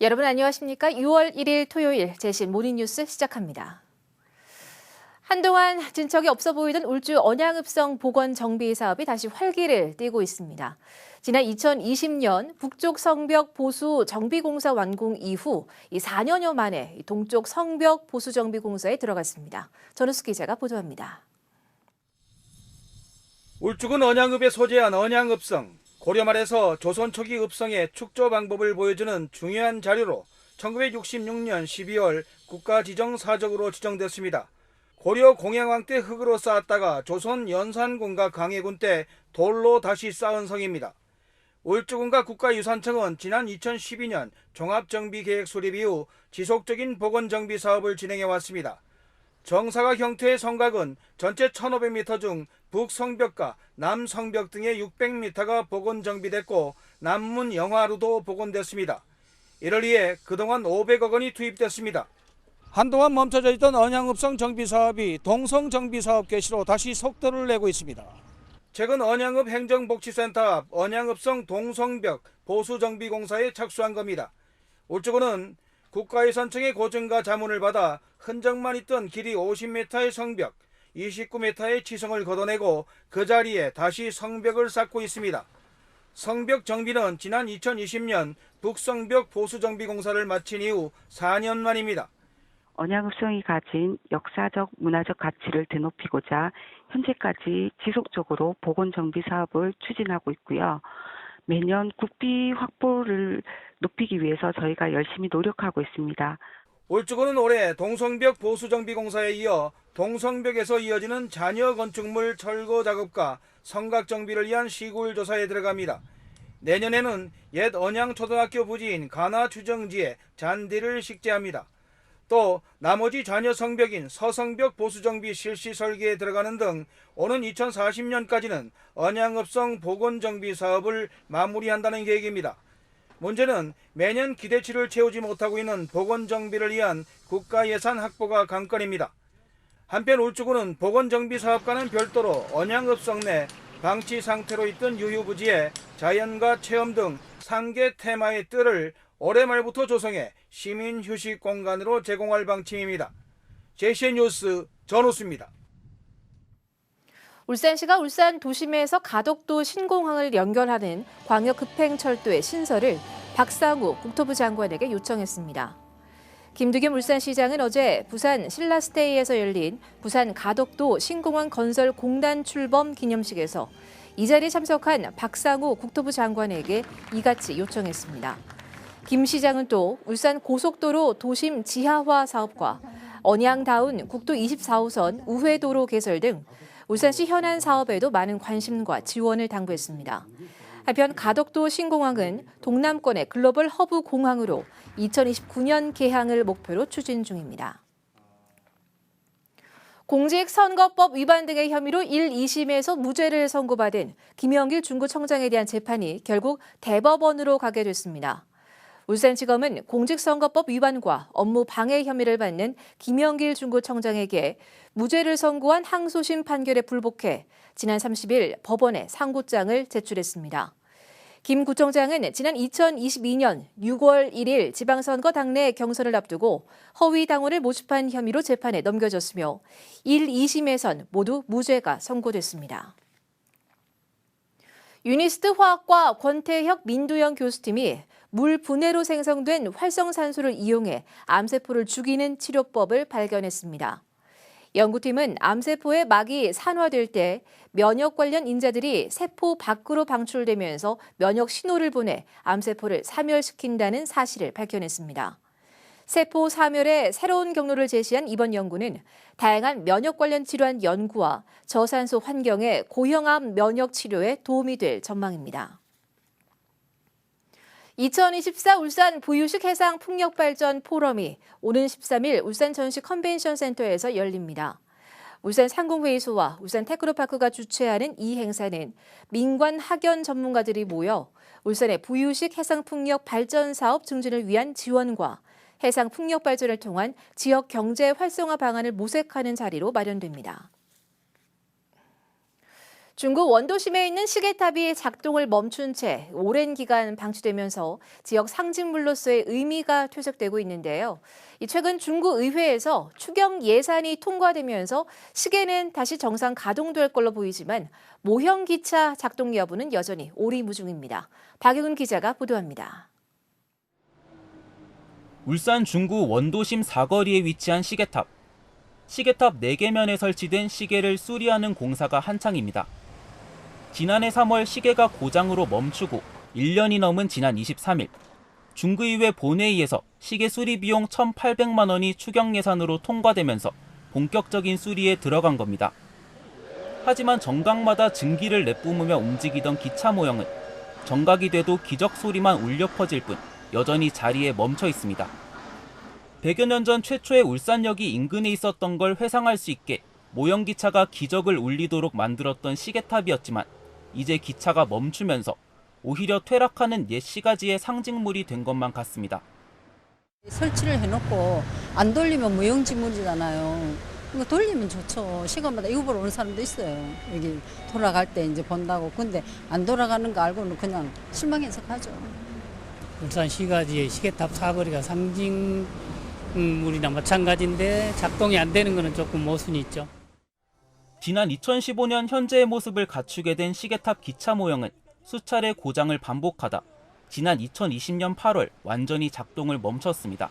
여러분 안녕하십니까? 6월 1일 토요일 제신 모닝뉴스 시작합니다. 한동안 진척이 없어 보이던 울주 언양읍성 보건 정비 사업이 다시 활기를 띠고 있습니다. 지난 2020년 북쪽 성벽 보수 정비 공사 완공 이후 4년여 만에 동쪽 성벽 보수 정비 공사에 들어갔습니다. 전우수 기자가 보도합니다. 울주군 언양읍에 소재한 언양읍성. 고려 말에서 조선 초기 읍성의 축조 방법을 보여주는 중요한 자료로 1966년 12월 국가지정사적으로 지정됐습니다. 고려 공양왕 때 흙으로 쌓았다가 조선 연산군과 강해군 때 돌로 다시 쌓은 성입니다. 울주군과 국가유산청은 지난 2012년 종합정비계획 수립 이후 지속적인 보건정비 사업을 진행해왔습니다. 정사각 형태의 성곽은 전체 1,500m 중 북성벽과 남성벽 등의 600m가 복원정비됐고 남문 영화로도 복원됐습니다. 이를 위해 그동안 500억 원이 투입됐습니다. 한동안 멈춰져 있던 언양읍성 정비사업이 동성정비사업 개시로 다시 속도를 내고 있습니다. 최근 언양읍 행정복지센터 앞 언양읍성 동성벽 보수정비공사에 착수한 겁니다. 울주군은 국가유산청의 고증과 자문을 받아 흔적만 있던 길이 50m의 성벽, 29m의 지성을 걷어내고 그 자리에 다시 성벽을 쌓고 있습니다. 성벽 정비는 지난 2020년 북성벽 보수정비공사를 마친 이후 4년 만입니다. 언양읍성이 가진 역사적, 문화적 가치를 되높이고자 현재까지 지속적으로 보건정비 사업을 추진하고 있고요. 매년 국비 확보를 높이기 위해서 저희가 열심히 노력하고 있습니다. 울주군은 올해 동성벽 보수정비공사에 이어 동성벽에서 이어지는 잔여 건축물 철거 작업과 성곽 정비를 위한 시굴 조사에 들어갑니다. 내년에는 옛 언양초등학교 부지인 가나추정지에 잔디를 식재합니다. 또 나머지 잔여 성벽인 서성벽 보수정비 실시 설계에 들어가는 등 오는 2040년까지는 언양읍성 보건정비 사업을 마무리한다는 계획입니다. 문제는 매년 기대치를 채우지 못하고 있는 보건정비를 위한 국가예산 확보가 관건입니다. 한편 울주군은 보건정비 사업과는 별도로 언양읍성 내 방치 상태로 있던 유휴부지에 자연과 체험 등 3개 테마의 뜰을 올해 말부터 조성해 시민 휴식 공간으로 제공할 방침입니다. JCN 뉴스 전우수입니다. 울산시가 울산 도심에서 가덕도 신공항을 연결하는 광역급행철도의 신설을 박상우 국토부 장관에게 요청했습니다. 김두겸 울산시장은 어제 부산 신라스테이에서 열린 부산 가덕도 신공항 건설 공단 출범 기념식에서 이 자리에 참석한 박상우 국토부 장관에게 이같이 요청했습니다. 김 시장은 또 울산 고속도로 도심 지하화 사업과 언양다운 국도 24호선 우회도로 개설 등 울산시 현안 사업에도 많은 관심과 지원을 당부했습니다. 한편 가덕도 신공항은 동남권의 글로벌 허브 공항으로 2029년 개항을 목표로 추진 중입니다. 공직선거법 위반 등의 혐의로 1, 2심에서 무죄를 선고받은 김영길 중구청장에 대한 재판이 결국 대법원으로 가게 됐습니다. 울산지검은 공직선거법 위반과 업무 방해 혐의를 받는 김영길 중구청장에게 무죄를 선고한 항소심 판결에 불복해 지난 30일 법원에 상고장을 제출했습니다. 김 구청장은 지난 2022년 6월 1일 지방선거 당내 경선을 앞두고 허위 당원을 모집한 혐의로 재판에 넘겨졌으며 1, 2심에선 모두 무죄가 선고됐습니다. 유니스트 화학과 권태혁 민두영 교수팀이 물 분해로 생성된 활성산소를 이용해 암세포를 죽이는 치료법을 발견했습니다. 연구팀은 암세포의 막이 산화될 때 면역 관련 인자들이 세포 밖으로 방출되면서 면역 신호를 보내 암세포를 사멸시킨다는 사실을 밝혀냈습니다. 세포 사멸의 새로운 경로를 제시한 이번 연구는 다양한 면역 관련 질환 연구와 저산소 환경의 고형암 면역 치료에 도움이 될 전망입니다. 2024 울산 부유식 해상 풍력 발전 포럼이 오는 13일 울산 전시 컨벤션 센터에서 열립니다. 울산 상공회의소와 울산 테크노파크가 주최하는 이 행사는 민관 학연 전문가들이 모여 울산의 부유식 해상 풍력 발전 사업 증진을 위한 지원과 해상 풍력 발전을 통한 지역 경제 활성화 방안을 모색하는 자리로 마련됩니다. 중국 원도심에 있는 시계탑이 작동을 멈춘 채 오랜 기간 방치되면서 지역 상징물로서의 의미가 퇴색되고 있는데요. 최근 중국 의회에서 추경 예산이 통과되면서 시계는 다시 정상 가동될 걸로 보이지만 모형 기차 작동 여부는 여전히 오리무중입니다. 박영은 기자가 보도합니다. 울산 중구 원도심 사거리에 위치한 시계탑. 시계탑 4개면에 설치된 시계를 수리하는 공사가 한창입니다. 지난해 3월 시계가 고장으로 멈추고 1년이 넘은 지난 23일 중구의회 본회의에서 시계 수리 비용 1,800만 원이 추경 예산으로 통과되면서 본격적인 수리에 들어간 겁니다. 하지만 정각마다 증기를 내뿜으며 움직이던 기차 모형은 정각이 돼도 기적 소리만 울려 퍼질 뿐 여전히 자리에 멈춰 있습니다. 100여 년 전 최초의 울산역이 인근에 있었던 걸 회상할 수 있게 모형 기차가 기적을 울리도록 만들었던 시계탑이었지만 이제 기차가 멈추면서 오히려 퇴락하는 옛 시가지의 상징물이 된 것만 같습니다. 설치를 해놓고 안 돌리면 무용지물이잖아요. 이거 돌리면 좋죠. 시간마다 이거 보러 오는 사람도 있어요. 여기 돌아갈 때 이제 본다고. 근데 안 돌아가는 거 알고는 그냥 실망해서 가죠. 울산 시가지의 시계탑 사거리가 상징물이나 마찬가지인데 작동이 안 되는 거는 조금 모순이 있죠. 지난 2015년 현재의 모습을 갖추게 된 시계탑 기차 모형은 수차례 고장을 반복하다 지난 2020년 8월 완전히 작동을 멈췄습니다.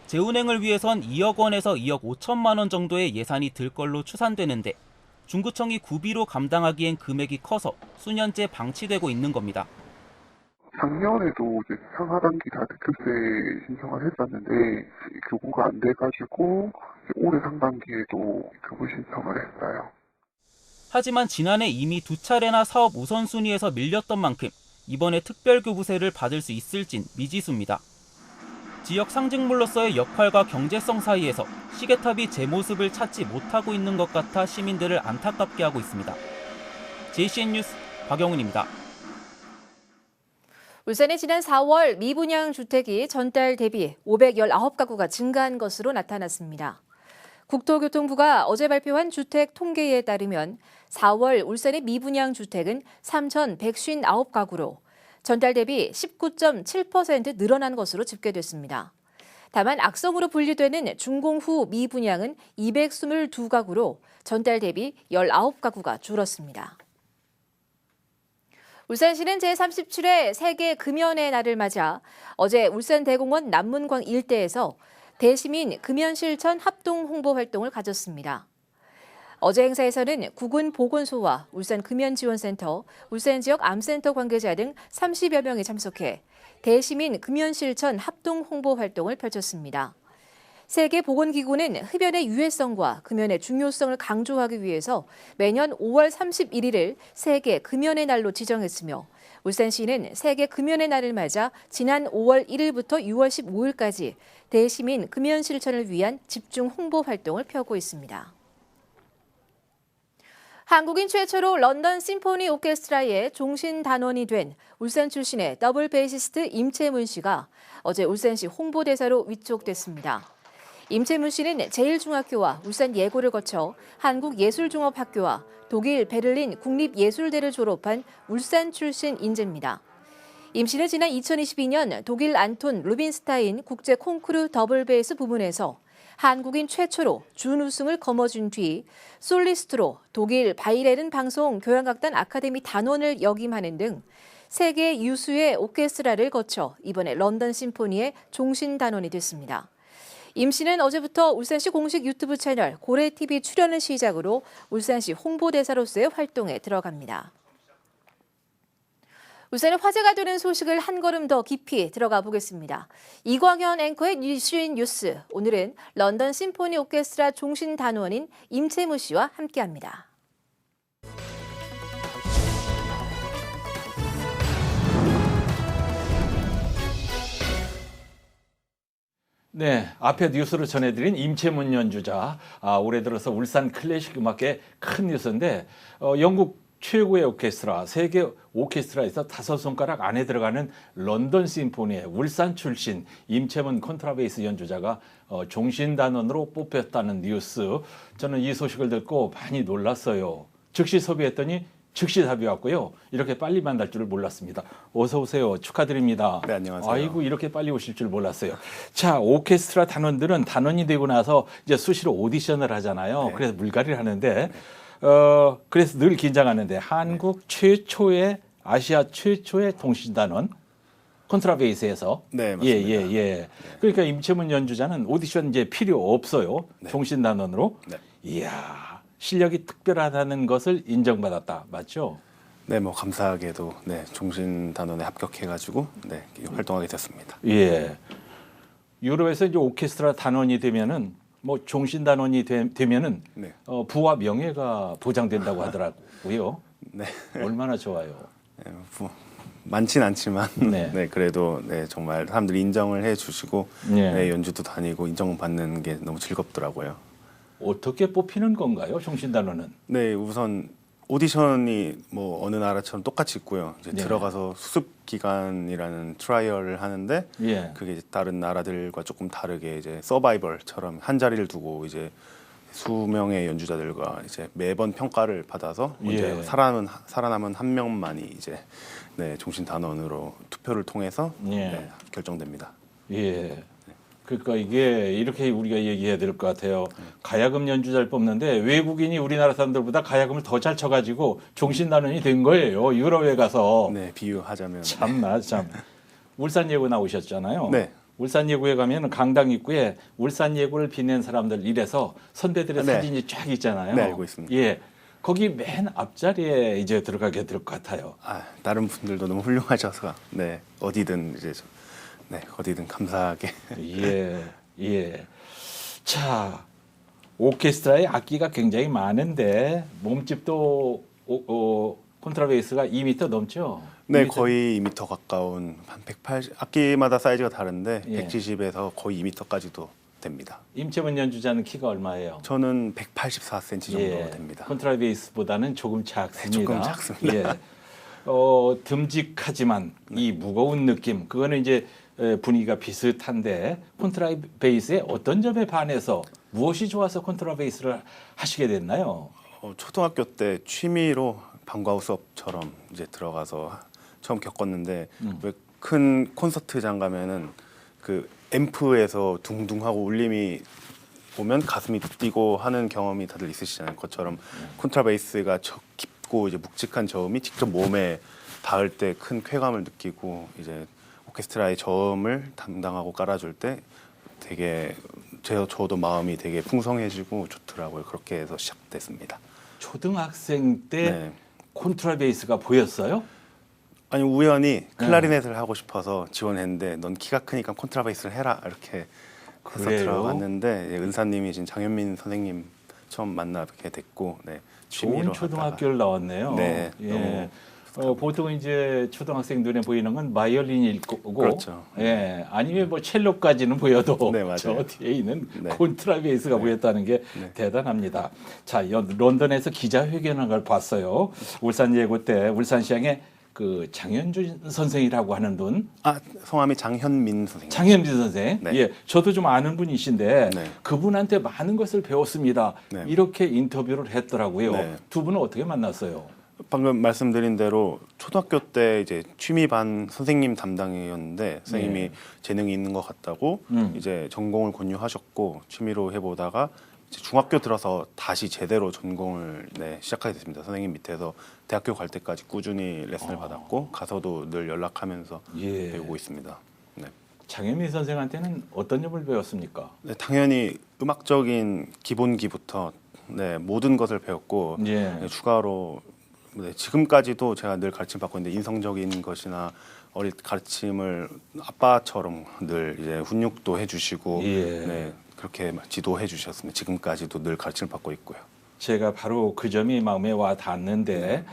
재운행을 위해선 2억 원에서 2억 5천만 원 정도의 예산이 들 걸로 추산되는데 중구청이 구비로 감당하기엔 금액이 커서 수년째 방치되고 있는 겁니다. 작년에도 이제 상하반기 다특급세 신청을 했었는데 교부가 안 돼가지고 올해 상반기에도 교부 신청을 했어요. 하지만 지난해 이미 2차례나 사업 우선순위에서 밀렸던 만큼 이번에 특별교부세를 받을 수 있을진 미지수입니다. 지역 상징물로서의 역할과 경제성 사이에서 시계탑이 제 모습을 찾지 못하고 있는 것 같아 시민들을 안타깝게 하고 있습니다. JCN 뉴스 박영훈입니다. 울산의 지난 4월 미분양 주택이 전달 대비 519가구가 증가한 것으로 나타났습니다. 국토교통부가 어제 발표한 주택 통계에 따르면 4월 울산의 미분양 주택은 3,159가구로 전달 대비 19.7% 늘어난 것으로 집계됐습니다. 다만 악성으로 분류되는 준공 후 미분양은 222가구로 전달 대비 19가구가 줄었습니다. 울산시는 제37회 세계 금연의 날을 맞아 어제 울산대공원 남문광 일대에서 대시민 금연실천 합동 홍보 활동을 가졌습니다. 어제 행사에서는 국군보건소와 울산금연지원센터, 울산지역 암센터 관계자 등 30여 명이 참석해 대시민 금연실천 합동 홍보 활동을 펼쳤습니다. 세계보건기구는 흡연의 유해성과 금연의 중요성을 강조하기 위해서 매년 5월 31일을 세계 금연의 날로 지정했으며 울산시는 세계 금연의 날을 맞아 지난 5월 1일부터 6월 15일까지 대시민 금연 실천을 위한 집중 홍보 활동을 펴고 있습니다. 한국인 최초로 런던 심포니 오케스트라의 종신 단원이 된 울산 출신의 더블 베이시스트 임채문 씨가 어제 울산시 홍보대사로 위촉됐습니다. 임채문 씨는 제1중학교와 울산 예고를 거쳐 한국예술종합학교와 독일 베를린 국립예술대를 졸업한 울산 출신 인재입니다. 임 씨는 지난 2022년 독일 안톤 루빈스타인 국제 콩쿠르 더블 베이스 부문에서 한국인 최초로 준우승을 거머쥔 뒤 솔리스트로 독일 바이에른 방송 교향악단 아카데미 단원을 역임하는 등 세계 유수의 오케스트라를 거쳐 이번에 런던 심포니의 종신 단원이 됐습니다. 임 씨는 어제부터 울산시 공식 유튜브 채널 고래TV 출연을 시작으로 울산시 홍보대사로서의 활동에 들어갑니다. 울산에 화제가 되는 소식을 한 걸음 더 깊이 들어가 보겠습니다. 이광현 앵커의 뉴스인 뉴스. 오늘은 런던 심포니 오케스트라 종신 단원인 임채무 씨와 함께합니다. 네, 앞에 뉴스를 전해드린 임채문 연주자, 올해 들어서 울산 클래식 음악계 큰 뉴스인데 영국 최고의 오케스트라, 세계 오케스트라에서 5손가락 안에 들어가는 런던 심포니의 울산 출신 임채문 콘트라베이스 연주자가 종신단원으로 뽑혔다는 뉴스. 저는 이 소식을 듣고 많이 놀랐어요. 즉시 섭외했더니 즉시 답이 왔고요. 이렇게 빨리 만날 줄을 몰랐습니다. 어서 오세요. 축하드립니다. 네, 안녕하세요. 아이고 이렇게 빨리 오실 줄 몰랐어요. 자, 오케스트라 단원들은 단원이 되고 나서 이제 수시로 오디션을 하잖아요. 네. 그래서 물갈이를 하는데 그래서 늘 긴장하는데 한국 최초의 아시아 최초의 통신단원 콘트라베이스에서 네, 맞습니다. 예. 그러니까 임채문 연주자는 오디션 이제 필요 없어요. 네. 통신단원으로. 네. 이야, 실력이 특별하다는 것을 인정받았다. 맞죠? 네, 뭐 감사하게도 네, 종신단원에 합격해가지고 네, 활동하게 됐습니다. 예. 유럽에서 이제 오케스트라 단원이 되면은 뭐 종신단원이 되면은 네. 부와 명예가 보장된다고 하더라고요. 네, 얼마나 좋아요. 네, 많진 않지만 네. 네. 그래도 네, 정말 사람들이 인정을 해주시고 예. 네, 연주도 다니고 인정받는 게 너무 즐겁더라고요. 어떻게 뽑히는 건가요, 종신단원은? 네, 우선 오디션이 뭐 어느 나라처럼 똑같이 있고요. 이제 네. 들어가서 수습 기간이라는 트라이얼을 하는데 예. 그게 이제 다른 나라들과 조금 다르게 이제 서바이벌처럼 한 자리를 두고 이제 수명의 연주자들과 이제 매번 평가를 받아서 이제 예. 살아남은 한 명만이 이제 네, 종신단원으로 투표를 통해서 예. 네, 결정됩니다. 예. 그러니까 이게 이렇게 우리가 얘기해야 될 것 같아요. 가야금 연주자를 뽑는데 외국인이 우리나라 사람들보다 가야금을 더 잘 쳐가지고 종신단원이 된 거예요. 유럽에 가서. 네, 비유하자면 참나 참. 울산 예고 나오셨잖아요. 네. 울산 예고에 가면 강당 입구에 울산 예고를 빛낸 사람들 이래서 선배들의 네. 사진이 쫙 있잖아요. 네, 알고 있습니다. 예. 거기 맨 앞자리에 이제 들어가게 될 것 같아요. 다른 분들도 너무 훌륭하셔서 네, 어디든 이제 네, 어디든 감사하게 예. 자, 오케스트라의 악기가 굉장히 많은데 몸집도 콘트라베이스가 2m 넘죠? 네, 2m. 거의 2m 가까운 한 180 악기마다 사이즈가 다른데 예. 170에서 거의 2m까지도 됩니다. 임채문 연주자는 키가 얼마예요? 저는 184cm 정도 예, 됩니다. 콘트라베이스보다는 조금 작습니다. 조금 작습니다. 예. 듬직하지만 이 무거운 느낌, 그거는 이제 분위기가 비슷한데 콘트라베이스의 어떤 점에 반해서 무엇이 좋아서 콘트라베이스를 하시게 됐나요? 초등학교 때 취미로 방과후 수업처럼 이제 들어가서 처음 겪었는데 왜 큰 콘서트장 가면은 그 앰프에서 둥둥하고 울림이 오면 가슴이 뛰고 하는 경험이 다들 있으시잖아요. 그것처럼 콘트라베이스가 깊고 이제 묵직한 저음이 직접 몸에 닿을 때 큰 쾌감을 느끼고 이제 오케스트라의 저음을 담당하고 깔아줄 때 되게 저도 마음이 되게 풍성해지고 좋더라고요. 그렇게 해서 시작됐습니다. 초등학생 때 네. 콘트라베이스가 보였어요? 아니 우연히 클라리넷을 하고 싶어서 지원했는데 넌 키가 크니까 콘트라베이스를 해라 이렇게 해서 그래요? 들어갔는데 은사님이신 장현민 선생님 처음 만나게 됐고 네, 취미로 좋은 초등학교를 나왔네요. 네, 예. 보통 이제 초등학생 눈에 보이는 건 바이올린일 거고, 그렇죠. 예, 아니면 뭐 첼로까지는 보여도 네, 맞아요. 저 뒤에 있는 네. 콘트라베이스가 네. 보였다는 게 네. 대단합니다. 자, 런던에서 기자회견한 걸 봤어요. 울산 예고 때 울산시장에 그 장현준 선생이라고 하는 분, 성함이 장현민 선생님. 장현준 선생, 네. 예, 저도 좀 아는 분이신데 네. 그분한테 많은 것을 배웠습니다. 네. 이렇게 인터뷰를 했더라고요. 네. 두 분은 어떻게 만났어요? 방금 말씀드린 대로 초등학교 때 이제 취미반 선생님 담당이었는데 선생님이 네. 재능이 있는 것 같다고 이제 전공을 권유하셨고 취미로 해보다가 이제 중학교 들어서 다시 제대로 전공을 시작하게 됐습니다. 선생님 밑에서 대학교 갈 때까지 꾸준히 레슨을 받았고 가서도 늘 연락하면서 예. 배우고 있습니다. 네. 장현민 선생한테는 어떤 점을 배웠습니까? 네, 당연히 음악적인 기본기부터 모든 것을 배웠고 예. 추가로 지금까지도 제가 늘 가르침 받고 있는데 인성적인 것이나 어릴 가르침을 아빠처럼 늘 이제 훈육도 해주시고 예. 그렇게 지도해 주셨습니다. 지금까지도 늘 가르침을 받고 있고요. 제가 바로 그 점이 마음에 와 닿는데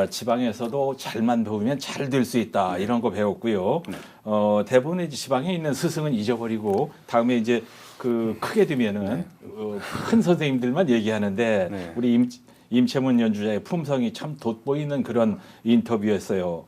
지방에서도 잘만 배우면 잘 될 수 있다 이런 거 배웠고요. 대부분의 지방에 있는 스승은 잊어버리고 다음에 이제 그 크게 되면은 큰 선생님들만 얘기하는데 우리 임채문 연주자의 품성이 참 돋보이는 그런 인터뷰였어요.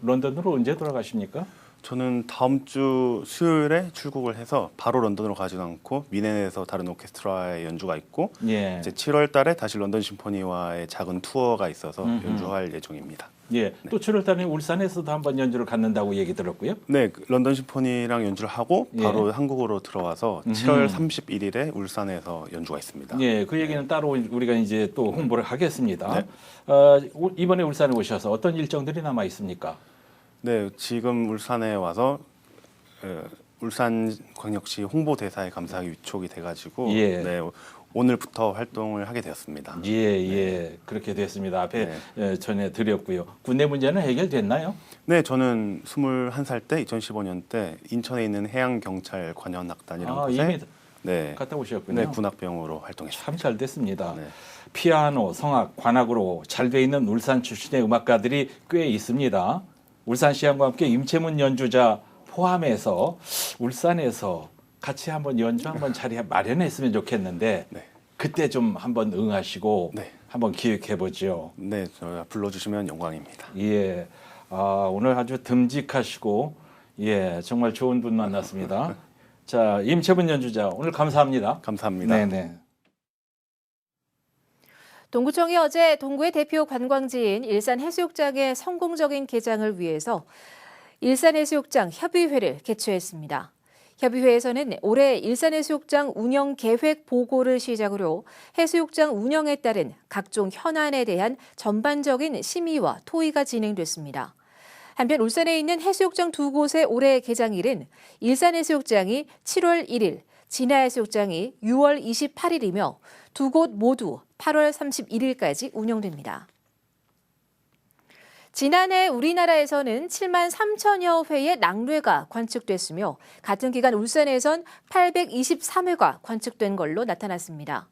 런던으로 언제 돌아가십니까? 저는 다음 주 수요일에 출국을 해서 바로 런던으로 가지도 않고 미넨에서 다른 오케스트라의 연주가 있고 예. 이제 7월 달에 다시 런던 심포니와의 작은 투어가 있어서 연주할 예정입니다. 예. 네. 또 7월 달에 울산에서도 한번 연주를 갖는다고 얘기 들었고요. 네, 그 런던 심포니랑 연주를 하고 바로 한국으로 들어와서 7월 31일에 울산에서 연주가 있습니다. 예, 그 얘기는 따로 우리가 이제 또 홍보를 하겠습니다. 네. 이번에 울산에 오셔서 어떤 일정들이 남아 있습니까? 네, 지금 울산에 와서 울산광역시 홍보대사에 감사하기 위촉이 돼가지고 예. 네, 오늘부터 활동을 하게 되었습니다. 예, 그렇게 됐습니다. 앞에 전해드렸고요. 군대 문제는 해결됐나요? 네, 저는 21살 때 2015년 때 인천에 있는 해양경찰 관현악단이라는 곳에 이미 네, 갔다 오셨군요. 네, 군악병으로 활동했습니다. 참 잘 됐습니다. 네. 피아노, 성악, 관악으로 잘 돼 있는 울산 출신의 음악가들이 꽤 있습니다. 울산시향과 함께 임채문 연주자 포함해서 울산에서 같이 한번 연주 한번 자리 마련했으면 좋겠는데 네. 그때 좀 한번 응하시고 네. 한번 기획해 보죠. 네, 저 불러주시면 영광입니다. 예, 오늘 아주 듬직하시고 예 정말 좋은 분 만났습니다. 자, 임채문 연주자 오늘 감사합니다. 감사합니다. 네네. 동구청이 어제 동구의 대표 관광지인 일산해수욕장의 성공적인 개장을 위해서 일산해수욕장 협의회를 개최했습니다. 협의회에서는 올해 일산해수욕장 운영 계획 보고를 시작으로 해수욕장 운영에 따른 각종 현안에 대한 전반적인 심의와 토의가 진행됐습니다. 한편 울산에 있는 해수욕장 두 곳의 올해 개장일은 일산해수욕장이 7월 1일, 진해해수욕장이 6월 28일이며 두 곳 모두 8월 31일까지 운영됩니다. 지난해 우리나라에서는 7만 3천여 회의 낙뢰가 관측됐으며 같은 기간 울산에선 823회가 관측된 걸로 나타났습니다.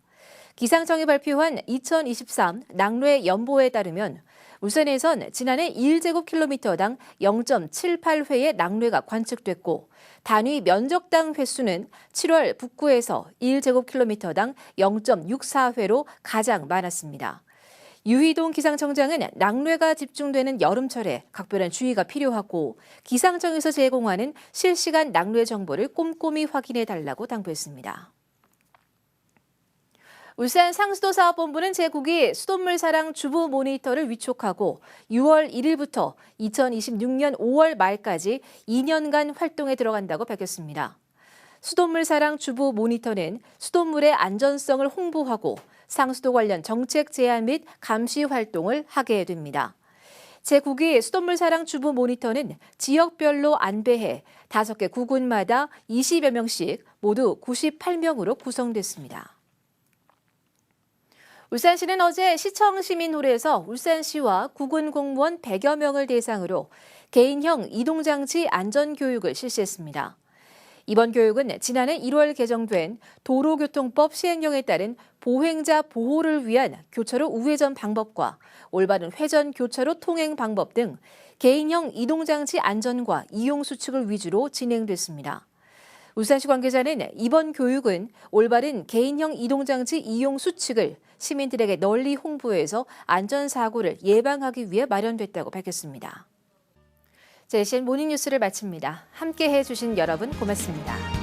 기상청이 발표한 2023 낙뢰 연보에 따르면 울산에선 지난해 1제곱킬로미터당 0.78회의 낙뢰가 관측됐고 단위 면적당 횟수는 7월 북구에서 1제곱킬로미터당 0.64회로 가장 많았습니다. 유희동 기상청장은 낙뢰가 집중되는 여름철에 각별한 주의가 필요하고 기상청에서 제공하는 실시간 낙뢰 정보를 꼼꼼히 확인해 달라고 당부했습니다. 울산 상수도사업본부는 제9기 수돗물 사랑 주부 모니터를 위촉하고 6월 1일부터 2026년 5월 말까지 2년간 활동에 들어간다고 밝혔습니다. 수돗물 사랑 주부 모니터는 수돗물의 안전성을 홍보하고 상수도 관련 정책 제안 및 감시 활동을 하게 됩니다. 제9기 수돗물 사랑 주부 모니터는 지역별로 안배해 5개 구군마다 20여 명씩 모두 98명으로 구성됐습니다. 울산시는 어제 시청 시민홀에서 울산시와 구군 공무원 100여 명을 대상으로 개인형 이동장치 안전교육을 실시했습니다. 이번 교육은 지난해 1월 개정된 도로교통법 시행령에 따른 보행자 보호를 위한 교차로 우회전 방법과 올바른 회전 교차로 통행 방법 등 개인형 이동장치 안전과 이용 수칙을 위주로 진행됐습니다. 울산시 관계자는 이번 교육은 올바른 개인형 이동장치 이용 수칙을 시민들에게 널리 홍보해서 안전사고를 예방하기 위해 마련됐다고 밝혔습니다. JCN 모닝뉴스를 마칩니다. 함께해 주신 여러분 고맙습니다.